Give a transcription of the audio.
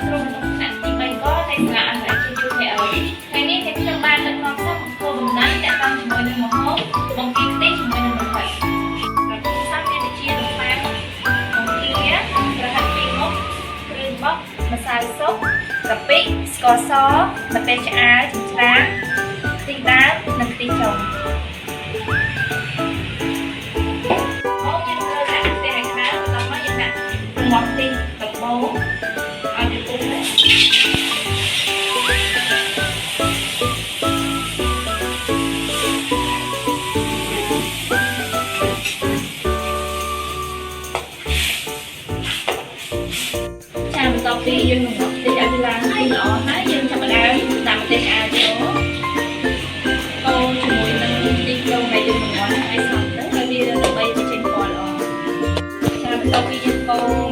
គ្រូក្នុងថ្នាក់ទី3ក៏តែសាលាអន្តរជាតិ UKL ថ្ងៃនេះខ្ញុំចង់បានដឹកនាំសិស្សគោលបំណងតាក់ទងជាមួយនឹងម្ហូបបង្គាខ្ទិះជាមួយនឹងម្ហូបប្រភេទសាស្ត្រមានដូចជានំប៉័ងបង្គាប្រហិតពីរមុខគ្រឿងបុកម្សៅស៊ុបកាពិស្ករសម្ទេសឆ្អើរចិញ្ច្រាំខ្ទិះដើមនិងខ្ទិះចុងមកទីដំបូងឲ្យវាពុះចាបន្ទាប់ពីយើងនឹងមកទីឲ្យវាឡើងហើយល្អហើយយើងចាប់ផ្ដើមដាក់ម្ទេសឆ្អើរចូលកូរជាមួយនឹងទីដូងដែលយើងបង្គាប់ឲ្យសព្វទៅហើយវាដើម្បីបញ្ចេញពណ៌ល្អចាបន្ទាប់ពីយើងកូរ